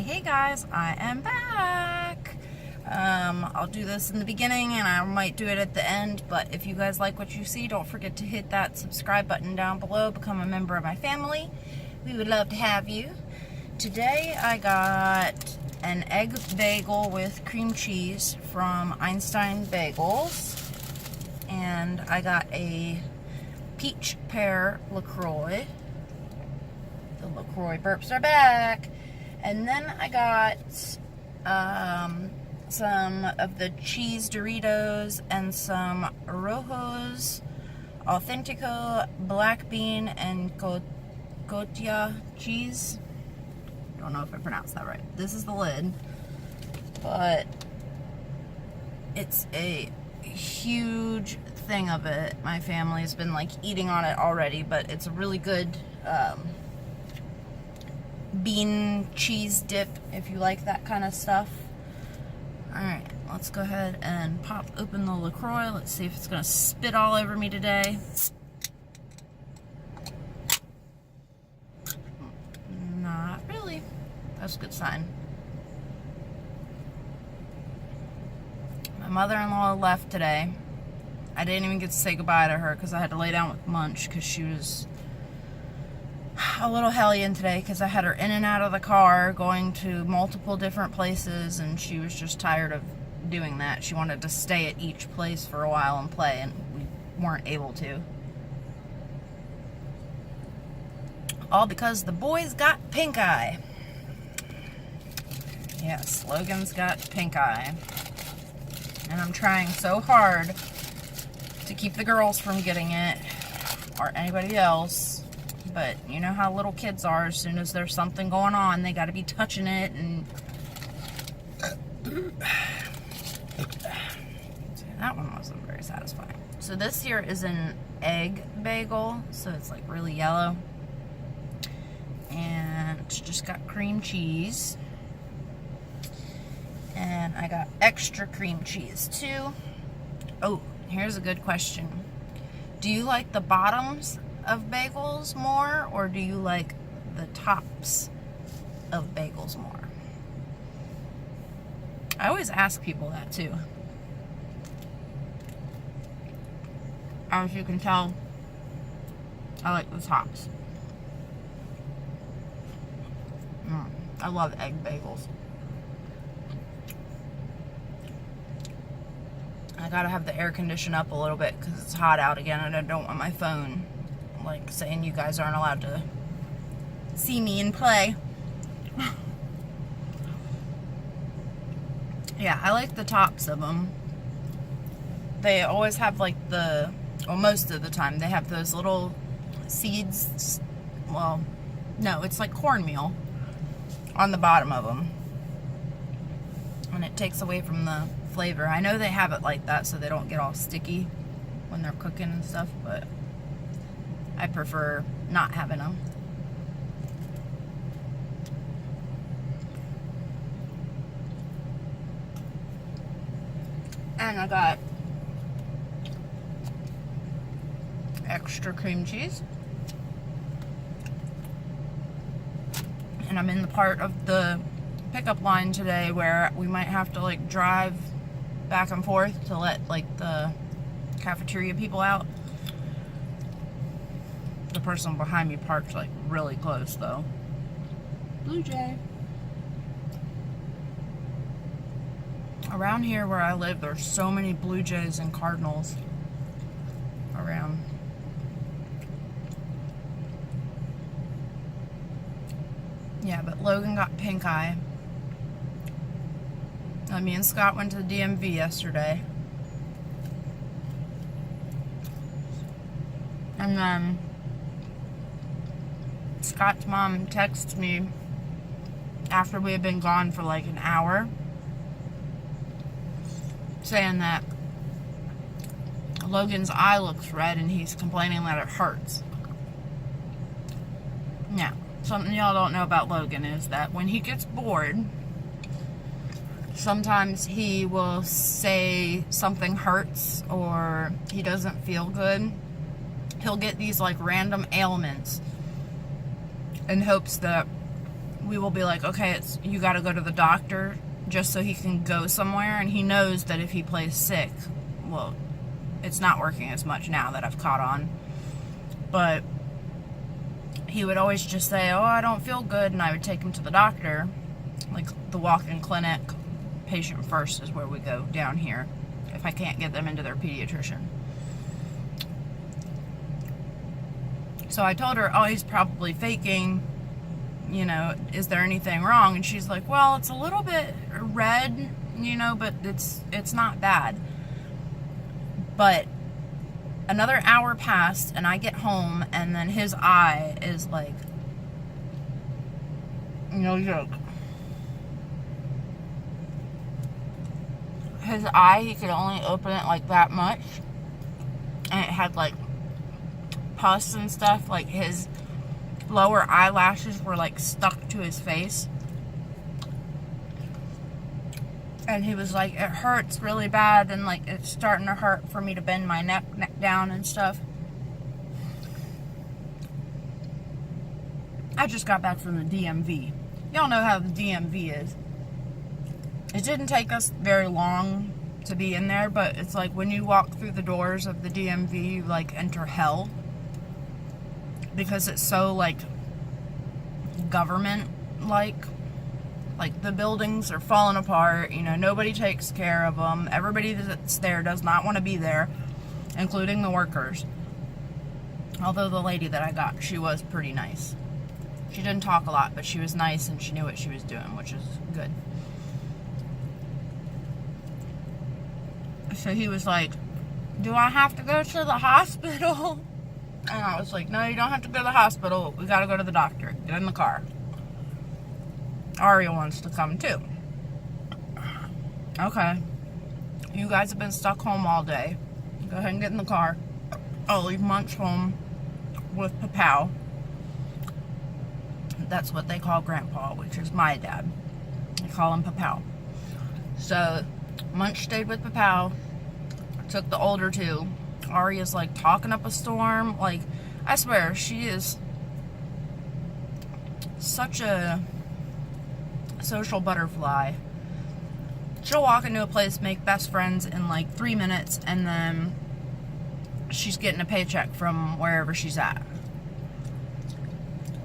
Hey guys, I am back. I'll do this in the beginning and I might do it at the end, but if you guys like what you see, don't forget to hit that subscribe button down below, become a member of my family. We would love to have you. Today I got an egg bagel with cream cheese from Einstein Bagels, and I got a peach pear LaCroix. The LaCroix burps are back. And then I got some of the cheese Doritos and some Rojos Authentico black bean and cotija cheese. Don't know if I pronounced that right. This is the lid, but it's a huge thing of it. My family's been like eating on it already, but it's a really good bean cheese dip if you like that kind of stuff. Alright, let's go ahead and pop open the LaCroix. Let's see if it's gonna spit all over me today. Not really. That's a good sign. My mother-in-law left today. I didn't even get to say goodbye to her because I had to lay down with Munch because she was a little hellion today because I had her in and out of the car going to multiple different places, and she was just tired of doing that. She wanted to stay at each place for a while and play, and we weren't able to. All because the boys got pink eye. Yes, Logan's got pink eye. And I'm trying so hard to keep the girls from getting it, or anybody else. But you know how little kids are. As soon as there's something going on, they got to be touching it. And that one wasn't very satisfying. So this here is an egg bagel. So it's like really yellow. And it's just got cream cheese. And I got extra cream cheese too. Oh, here's a good question. Do you like the bottoms of bagels more, or do you like the tops of bagels more? I always ask people that too. As you can tell, I like the tops. I love egg bagels. I gotta have the air conditioner up a little bit because it's hot out again, and I don't want my phone like saying you guys aren't allowed to see me and play. Yeah, I like the tops of them. They always have like well, most of the time they have those little seeds. Well, no, it's like cornmeal on the bottom of them, and it takes away from the flavor. I know they have it like that so they don't get all sticky when they're cooking and stuff, but I prefer not having them. And I got extra cream cheese. And I'm in the part of the pickup line today where we might have to like drive back and forth to let like the cafeteria people out. The person behind me parked like really close though. Blue jay. Around here where I live, there's so many blue jays and cardinals around. Yeah, but Logan got pink eye. Me and Scott went to the DMV yesterday. And then Scott's mom texted me after we had been gone for like an hour saying that Logan's eye looks red and he's complaining that it hurts. Now, something y'all don't know about Logan is that when he gets bored, sometimes he will say something hurts or he doesn't feel good. He'll get these like random ailments in hopes that we will be like, okay, you got to go to the doctor just so he can go somewhere. And he knows that if he plays sick, well, it's not working as much now that I've caught on. But he would always just say, oh, I don't feel good. And I would take him to the doctor, like the walk-in clinic. Patient first is where we go down here if I can't get them into their pediatrician. So I told her, oh, he's probably faking. You know, is there anything wrong? And she's like, well, it's a little bit red, you know, but it's not bad. But another hour passed, and I get home, and then his eye is like, no joke. His eye, he could only open it like that much, and it had like pus and stuff. Like his lower eyelashes were like stuck to his face, and he was like, it hurts really bad, and like it's starting to hurt for me to bend my neck down and stuff. I just got back from the DMV. Y'all know how the DMV is. It didn't take us very long to be in there, but it's like when you walk through the doors of the DMV, you like enter hell, because it's so like government like the buildings are falling apart, you know, nobody takes care of them. Everybody that's there does not want to be there, including the workers. Although the lady that I got, she was pretty nice. She didn't talk a lot, but she was nice and she knew what she was doing, which is good. So he was like, do I have to go to the hospital? And I was like, no, you don't have to go to the hospital. We got to go to the doctor. Get in the car. Aria wants to come too. Okay. You guys have been stuck home all day. Go ahead and get in the car. I'll leave Munch home with Papow. That's what they call Grandpa, which is my dad. They call him Papow. So Munch stayed with Papow. Took the older two. Aria's like talking up a storm. Like, I swear, she is such a social butterfly. She'll walk into a place, make best friends in like 3 minutes, and then she's getting a paycheck from wherever she's at.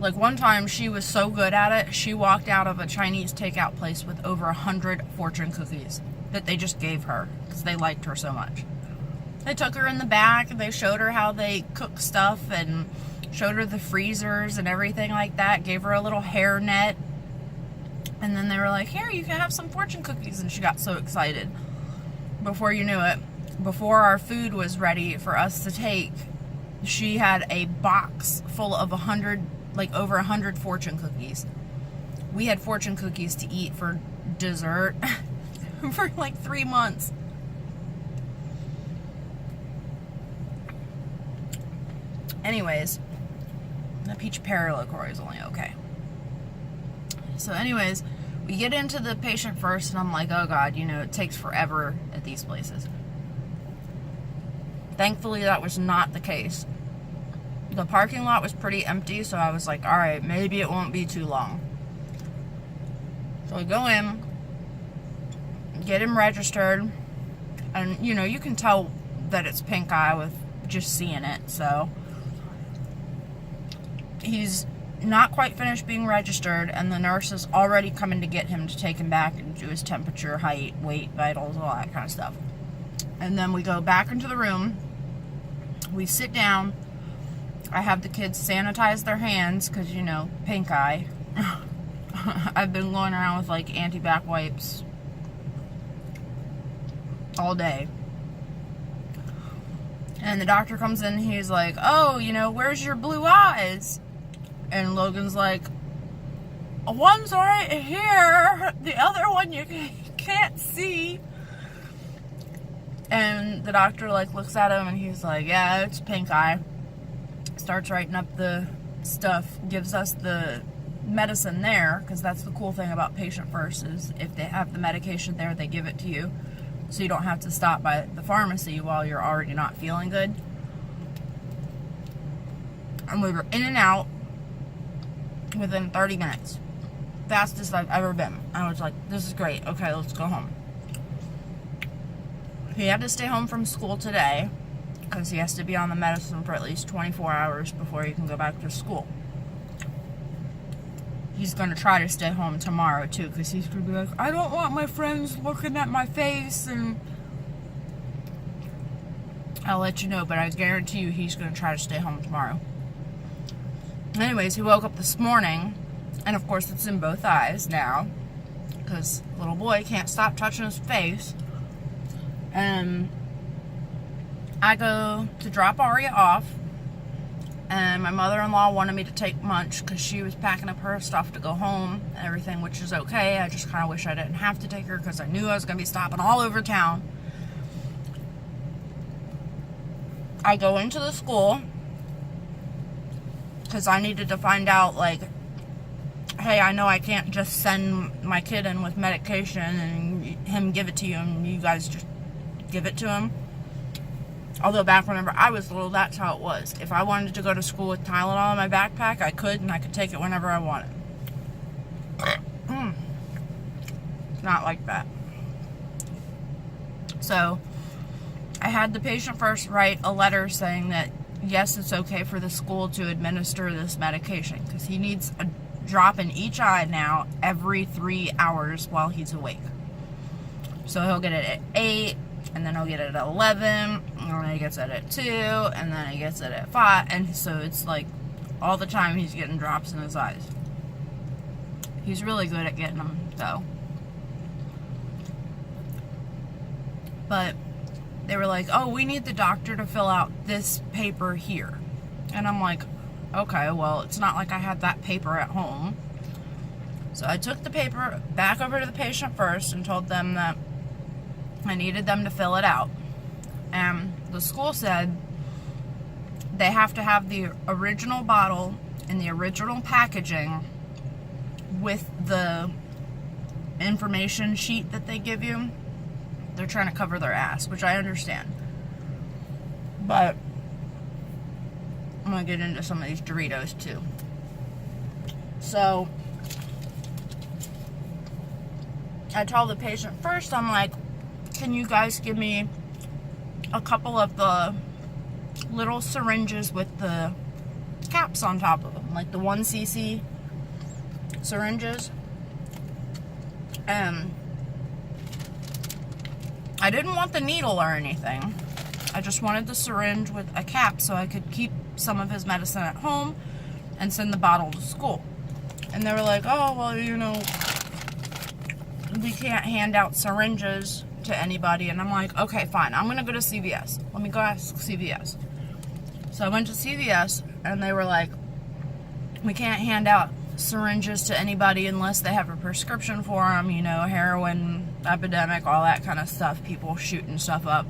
Like one time, she was so good at it, she walked out of a Chinese takeout place with over 100 fortune cookies that they just gave her because they liked her so much. They took her in the back and they showed her how they cook stuff and showed her the freezers and everything like that. Gave her a little hair net. And then they were like, here, you can have some fortune cookies. And she got so excited. Before you knew it, before our food was ready for us to take, she had a box full of over 100 fortune cookies. We had fortune cookies to eat for dessert for like 3 months. Anyways, the peach pear liqueur is only okay. So anyways, we get into the patient first, and I'm like, oh God, you know, it takes forever at these places. Thankfully, that was not the case. The parking lot was pretty empty, so I was like, all right, maybe it won't be too long. So we go in, get him registered, and, you know, you can tell that it's pink eye with just seeing it, so he's not quite finished being registered, and the nurse is already coming to get him to take him back and do his temperature, height, weight, vitals, all that kind of stuff. And then we go back into the room. We sit down. I have the kids sanitize their hands because, you know, pink eye. I've been going around with like anti-bac wipes all day. And the doctor comes in and he's like, oh, you know, where's your blue eyes? And Logan's like, one's right here, the other one you can't see. And the doctor like looks at him and he's like, yeah, it's pink eye. Starts writing up the stuff, gives us the medicine there, because that's the cool thing about patient first is if they have the medication there, they give it to you. So you don't have to stop by the pharmacy while you're already not feeling good. And we were in and out within 30 minutes. fastest I've ever been. I was like, this is great. Okay, let's go home. He had to stay home from school today because he has to be on the medicine for at least 24 hours before he can go back to school. He's going to try to stay home tomorrow too, because he's going to be like, I don't want my friends looking at my face, and I'll let you know, but I guarantee you he's going to try to stay home tomorrow. Anyways, he woke up this morning, and of course it's in both eyes now, because little boy can't stop touching his face. And I go to drop Aria off, and my mother-in-law wanted me to take Munch because she was packing up her stuff to go home and everything, which is okay. I just kind of wish I didn't have to take her because I knew I was going to be stopping all over town. I go into the school because I needed to find out, like, hey, I know I can't just send my kid in with medication and him give it to you and you guys just give it to him. Although back whenever I was little, that's how it was. If I wanted to go to school with Tylenol in my backpack, I could, and I could take it whenever I wanted. It's not like that. So, I had the patient first write a letter saying that, yes, it's okay for the school to administer this medication, because he needs a drop in each eye now every 3 hours while he's awake. So he'll get it at 8, and then he'll get it at 11, and then he gets it at 2, and then he gets it at 5, and so it's like all the time he's getting drops in his eyes. He's really good at getting them, though. But they were like, oh, we need the doctor to fill out this paper here. And I'm like, okay, well, it's not like I had that paper at home. So I took the paper back over to the patient first and told them that I needed them to fill it out. And the school said they have to have the original bottle and the original packaging with the information sheet that they give you. They're trying to cover their ass, which I understand. But I'm going to get into some of these Doritos too. So I told the patient first, I'm like, can you guys give me a couple of the little syringes with the caps on top of them, like the 1cc syringes? And I didn't want the needle or anything. I just wanted the syringe with a cap so I could keep some of his medicine at home and send the bottle to school. And they were like, oh, well, you know, we can't hand out syringes to anybody. And I'm like, okay, fine. I'm going to go to CVS. Let me go ask CVS. So I went to CVS, and they were like, we can't hand out syringes to anybody unless they have a prescription for them, you know, heroin epidemic, all that kind of stuff, people shooting stuff up.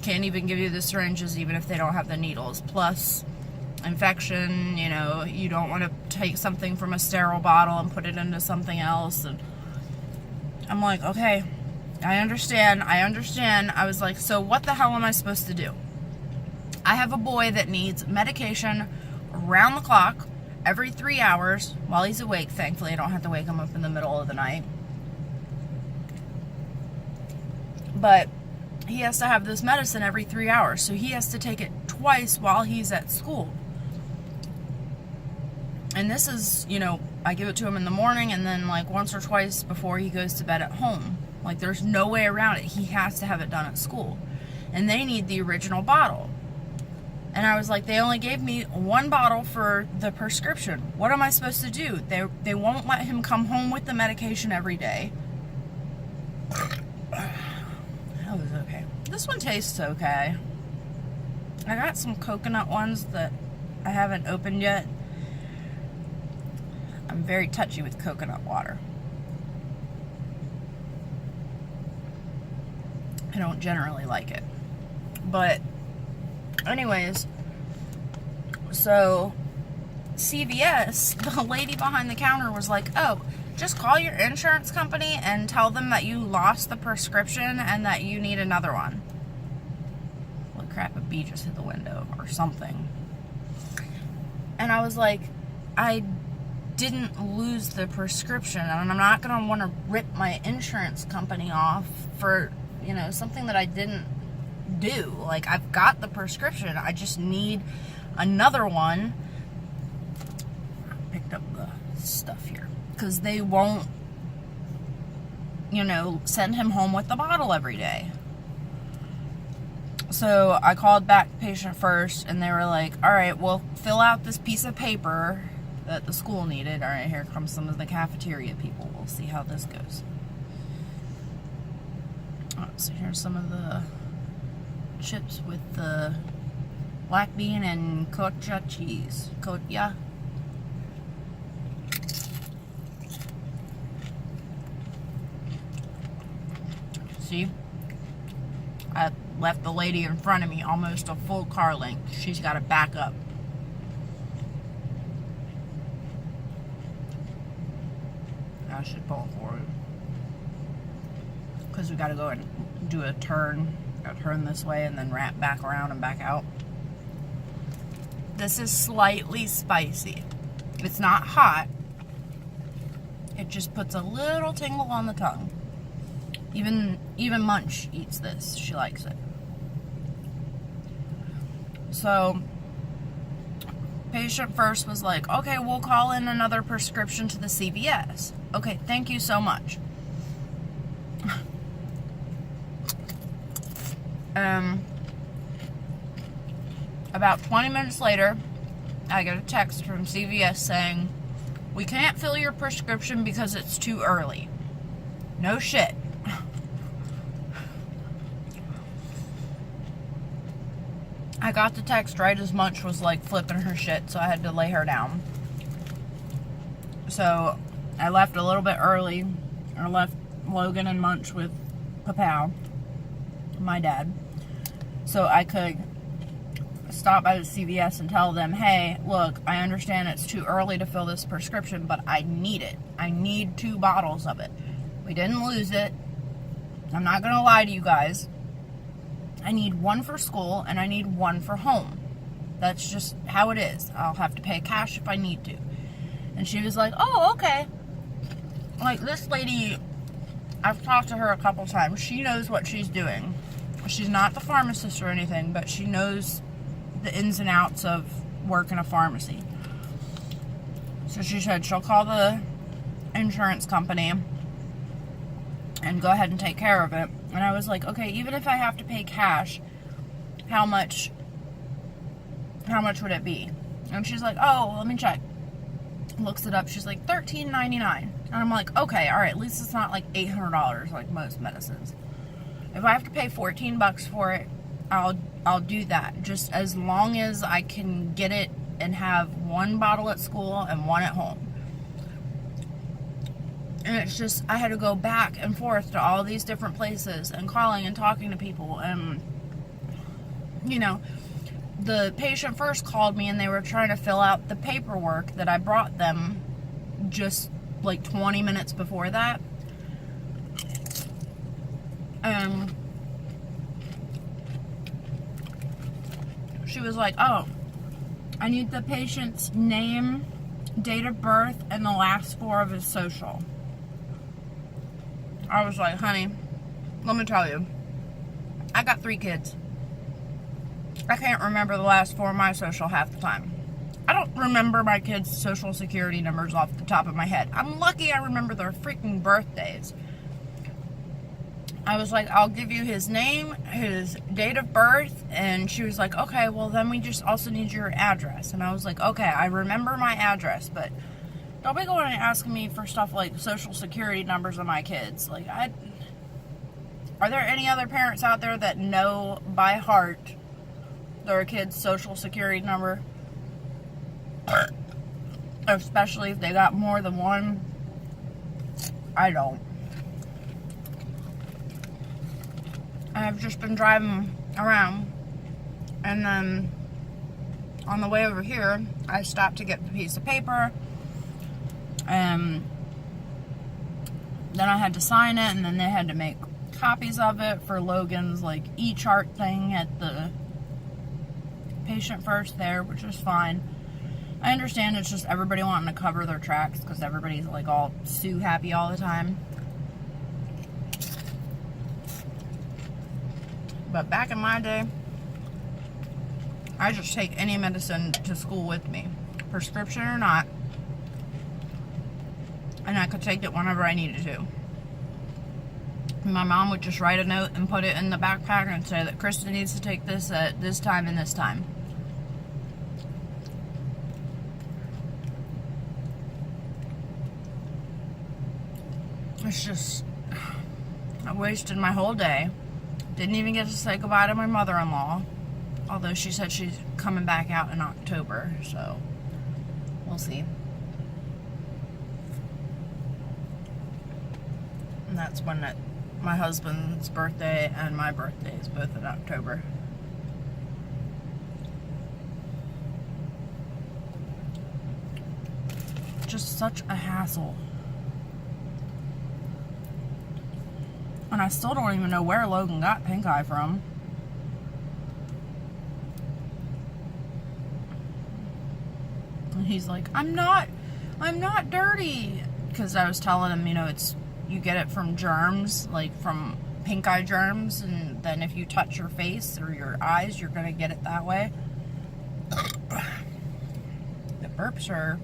Can't even give you the syringes even if they don't have the needles. Plus, infection, you know, you don't want to take something from a sterile bottle and put it into something else. And I'm like, okay, I understand. I was like, so what the hell am I supposed to do? I have a boy that needs medication around the clock every 3 hours while he's awake. Thankfully, I don't have to wake him up in the middle of the night. But he has to have this medicine every 3 hours, so he has to take it twice while he's at school. And this is, you know, I give it to him in the morning and then like once or twice before he goes to bed at home. Like, there's no way around it. He has to have it done at school. And they need the original bottle. And I was like, they only gave me one bottle for the prescription. What am I supposed to do? They won't let him come home with the medication every day. That was okay. This one tastes okay. I got some coconut ones that I haven't opened yet. I'm very touchy with coconut water. I don't generally like it. But anyways, so CVS, the lady behind the counter was like, oh, just call your insurance company and tell them that you lost the prescription and that you need another one. Holy crap, a bee just hit the window or something. And I was like, I didn't lose the prescription, and I'm not going to want to rip my insurance company off for, you know, something that I didn't do. Like, I've got the prescription, I just need another one. I picked up the stuff here because they won't, you know, send him home with the bottle every day. So I called back Patient First, and they were like, all right, well, fill out this piece of paper that the school needed. All right, here comes some of the cafeteria people. We'll see how this goes. Oh, so here's some of the chips with the black bean and kotcha cheese. Kotya. See? I left the lady in front of me almost a full car length. She's got to back up. I should pull forward because we got to go and do a turn. Got to turn this way and then wrap back around and back out. This is slightly spicy. It's not hot. It just puts a little tingle on the tongue. Even Munch eats this. She likes it. So, Patient First was like, okay, we'll call in another prescription to the CVS. Okay, thank you so much. About 20 minutes later, I get a text from CVS saying, we can't fill your prescription because it's too early. No shit. I got the text right as Munch was like flipping her shit, so I had to lay her down. So I left a little bit early. I left Logan and Munch with Papow, my dad, so I could stop by the CVS and tell them, hey, look, I understand it's too early to fill this prescription, but I need it. I need 2 bottles of it. We didn't lose it. I'm not going to lie to you guys. I need 1 for school, and I need 1 for home. That's just how it is. I'll have to pay cash if I need to. And she was like, oh, okay. Like, this lady, I've talked to her a couple times. She knows what she's doing. She's not the pharmacist or anything, but she knows the ins and outs of work in a pharmacy. So she said she'll call the insurance company and go ahead and take care of it. And I was like, okay, even if I have to pay cash, how much would it be? And she's like, oh, let me check. Looks it up. She's like, $13.99. And I'm like, okay, all right, at least it's not like $800 like most medicines. If I have to pay $14 for it, I'll do that. Just as long as I can get it and have 1 bottle at school and 1 at home. And it's just, I had to go back and forth to all these different places and calling and talking to people. And, you know, the Patient First called me and they were trying to fill out the paperwork that I brought them just like 20 minutes before that. She was like, oh, I need the patient's name, date of birth, and the last 4 of his social. I was like, honey, let me tell you, I got 3 kids. I can't remember the last 4 of my social half the time. I don't remember my kids' social security numbers off the top of my head. I'm lucky I remember their freaking birthdays. I was like, I'll give you his name, his date of birth, and she was like, okay, well then we just also need your address. And I was like, okay, I remember my address, but don't be going and asking me for stuff like social security numbers of my kids. Like, are there any other parents out there that know by heart their kid's social security number? Especially if they got more than 1. I don't. I've just been driving around, and then on the way over here, I stopped to get the piece of paper, and then I had to sign it, and then they had to make copies of it for Logan's like e-chart thing at the Patient First there, which was fine. I understand it's just everybody wanting to cover their tracks because everybody's like all Sue happy all the time. But back in my day, I just take any medicine to school with me, prescription or not, and I could take it whenever I needed to. My mom would just write a note and put it in the backpack and say that Kristen needs to take this at this time and this time. It's just, I wasted my whole day. Didn't even get to say goodbye to my mother-in-law, although she said she's coming back out in October, so we'll see. And that's when my husband's birthday and my birthday is both in October. Just such a hassle. And I still don't even know where Logan got pink eye from. And he's like, I'm not dirty. Because I was telling him, you know, you get it from germs, like from pink eye germs, and then if you touch your face or your eyes, you're gonna get it that way. The burps are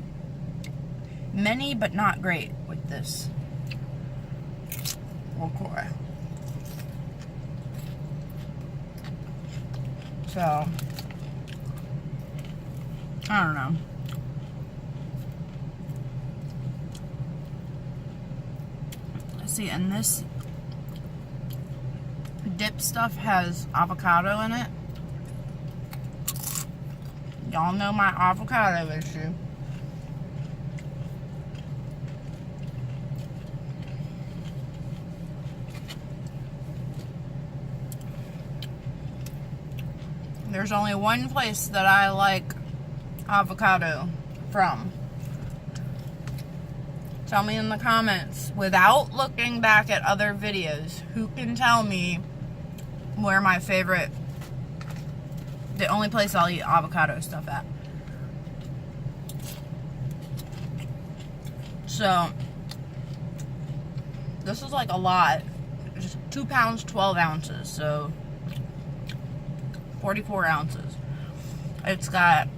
many but not great with this liqueur. So I don't know. See, and this dip stuff has avocado in it. Y'all know my avocado issue. There's only one place that I like avocado from. Tell me in the comments, without looking back at other videos, who can tell me where my favorite, the only place I'll eat avocado stuff at. So, this is like a lot. Just 2 pounds, 12 ounces, so 44 ounces. It's a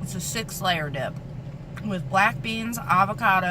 6-layer dip with black beans, avocado,